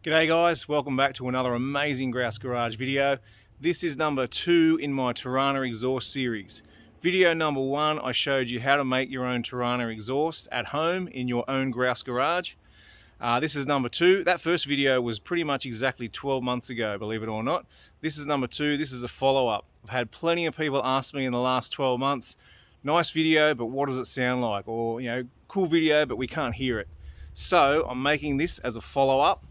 G'day guys, welcome back to another amazing Grouse Garage video. This is number 2 in my Torana exhaust series. Video number 1, I showed you how to make your own Torana exhaust at home in your own Grouse Garage. This is number 2. That first video was pretty much exactly 12 months ago, believe it or not. This is number 2, this is a follow-up. I've had plenty of people ask me in the last 12 months, nice video, but what does it sound like? Or, cool video, but we can't hear it. So I'm making this as a follow-up.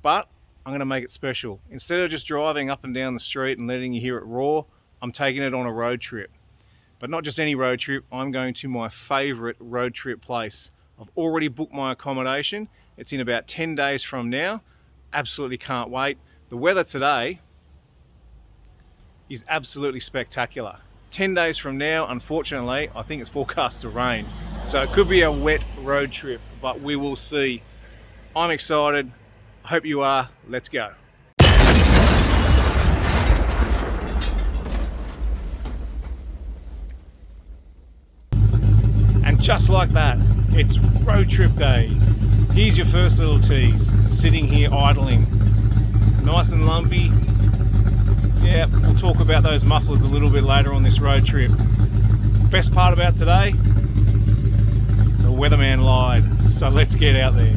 But I'm going to make it special. Instead of just driving up and down the street and letting you hear it roar, I'm taking it on a road trip. But not just any road trip, I'm going to my favorite road trip place. I've already booked my accommodation. It's in about 10 days from now. Absolutely can't wait. The weather today is absolutely spectacular. 10 days from now, unfortunately, I think it's forecast to rain. So it could be a wet road trip, but we will see. I'm excited. I hope you are. Let's go. And just like that, it's road trip day. Here's your first little tease, sitting here idling. Nice and lumpy. Yeah, we'll talk about those mufflers a little bit later on this road trip. Best part about today, the weatherman lied. So let's get out there.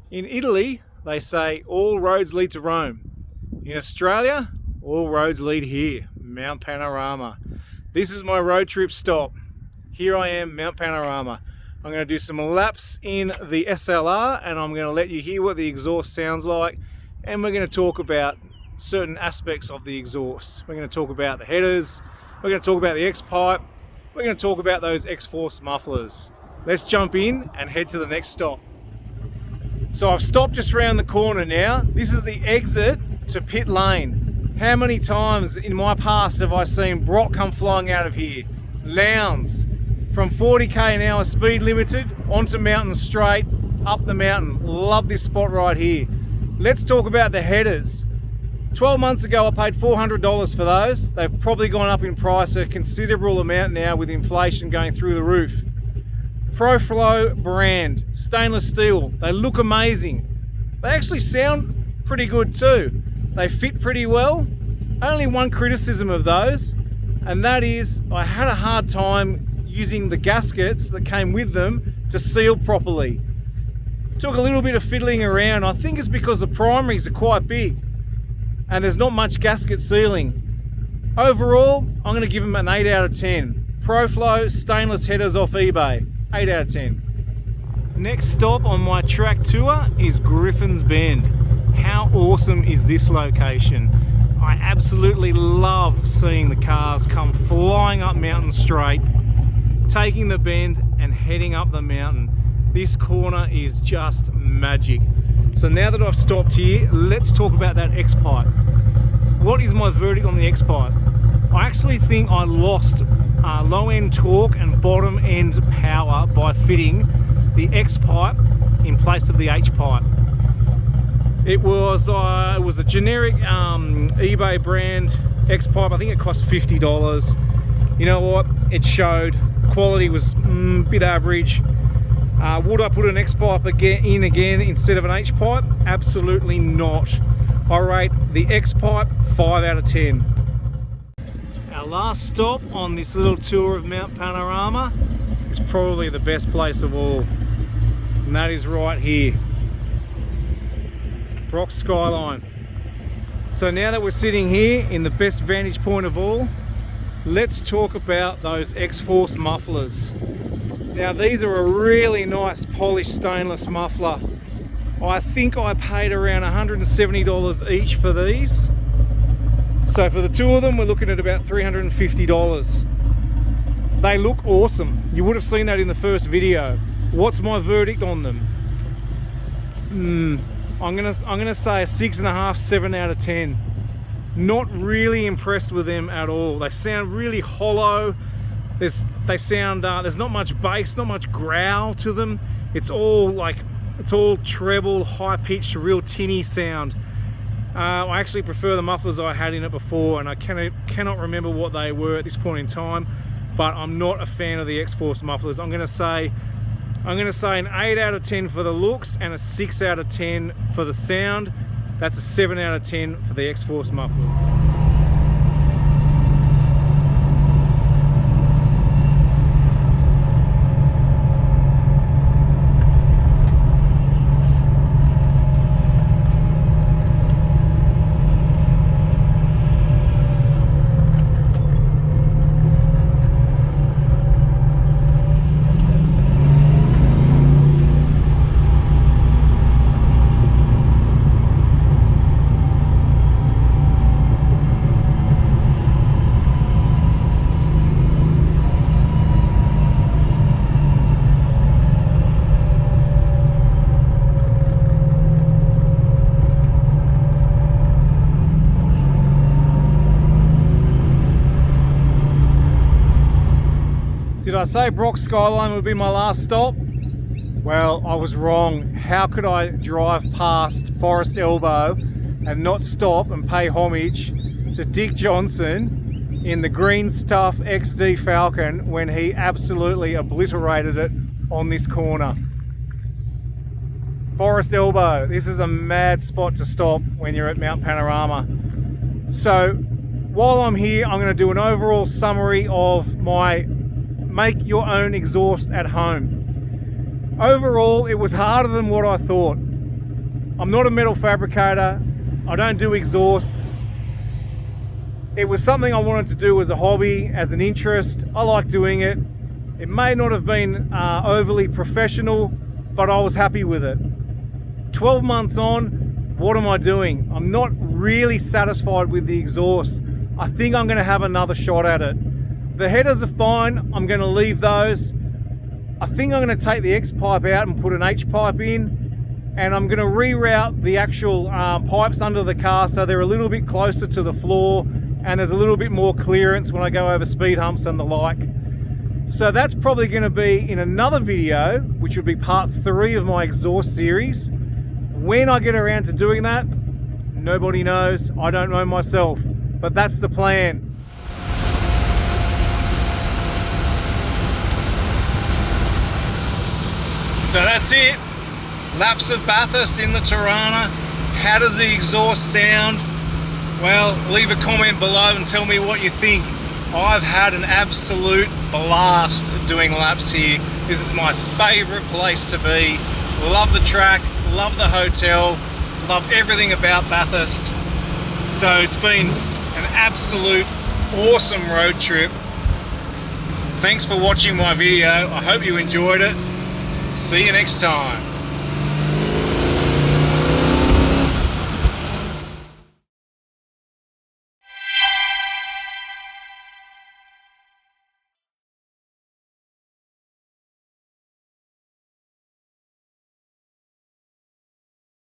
In Italy, they say all roads lead to Rome. In Australia, all roads lead here, Mount Panorama. This is my road trip stop. Here I am, Mount Panorama. I'm going to do some laps in the SLR and I'm going to let you hear what the exhaust sounds like, and we're going to talk about certain aspects of the exhaust. We're going to talk about the headers, we're going to talk about the X-pipe, we're going to talk about those X-Force mufflers. Let's jump in and head to the next stop. So I've stopped just around the corner now. This is the exit to pit lane. How many times in my past have I seen Brock come flying out of here? Lowndes, from 40k an hour speed limited, onto Mountain Straight, up the mountain. Love this spot right here. Let's talk about the headers. 12 months ago I paid $400 for those. They've probably gone up in price a considerable amount now with inflation going through the roof. ProFlow brand, stainless steel. They look amazing. They actually sound pretty good too. They fit pretty well. Only one criticism of those, and that is I had a hard time using the gaskets that came with them to seal properly. Took a little bit of fiddling around. I think it's because the primaries are quite big and there's not much gasket sealing. Overall, I'm going to give them an 8 out of 10. ProFlow stainless headers off eBay. 8 out of 10. Next stop on my track tour is Griffin's Bend. How awesome is this location? I absolutely love seeing the cars come flying up Mountain Straight, taking the bend and heading up the mountain. This corner is just magic. So now that I've stopped here, let's talk about that X-pipe. What is my verdict on the X-pipe? I actually think I lost low-end torque and bottom-end power by fitting the X-pipe in place of the H-pipe. It was a generic eBay brand X-pipe. I think it cost $50. You know what? It showed. Quality was a bit average. Would I put an X-pipe in again instead of an H-pipe? Absolutely not. I rate the X-pipe 5 out of 10. Our last stop on this little tour of Mount Panorama is probably the best place of all, and that is right here, Brock's Skyline. So now that we're sitting here in the best vantage point of all, let's talk about those X-Force mufflers. Now these are a really nice polished stainless muffler. I think I paid around $170 each for these. So for the two of them, we're looking at about $350. They look awesome. You would have seen that in the first video. What's my verdict on them? I'm gonna say a 6.5, 7 out of 10. Not really impressed with them at all. They sound really hollow. There's not much bass, not much growl to them. It's all treble, high pitched, real tinny sound. I actually prefer the mufflers I had in it before, and I cannot remember what they were at this point in time, but I'm not a fan of the X-Force mufflers. I'm gonna say an 8 out of 10 for the looks and a 6 out of 10 for the sound. That's a 7 out of 10 for the X-Force mufflers. Did I say Brock's Skyline would be my last stop? Well, I was wrong. How could I drive past Forest Elbow and not stop and pay homage to Dick Johnson in the green stuff XD Falcon when he absolutely obliterated it on this corner? Forest Elbow, this is a mad spot to stop when you're at Mount Panorama. So while I'm here, I'm going to do an overall summary of my make your own exhaust at home. Overall, it was harder than what I thought. I'm not a metal fabricator. I don't do exhausts. It was something I wanted to do as a hobby, as an interest. I like doing it. It may not have been overly professional, but I was happy with it. 12 months on, what am I doing? I'm not really satisfied with the exhaust. I think I'm going to have another shot at it. The headers are fine. I'm going to leave those. I think I'm going to take the X-pipe out and put an H-pipe in, and I'm going to reroute the actual pipes under the car so they're a little bit closer to the floor and there's a little bit more clearance when I go over speed humps and the like. So that's probably going to be in another video, which would be part 3 of my exhaust series. When I get around to doing that, nobody knows. I don't know myself, but that's the plan. So that's it. Laps of Bathurst in the Torana. How does the exhaust sound? Well, leave a comment below and tell me what you think. I've had an absolute blast doing laps here. This is my favorite place to be. Love the track, love the hotel, love everything about Bathurst. So it's been an absolute awesome road trip. Thanks for watching my video. I hope you enjoyed it. See you next time.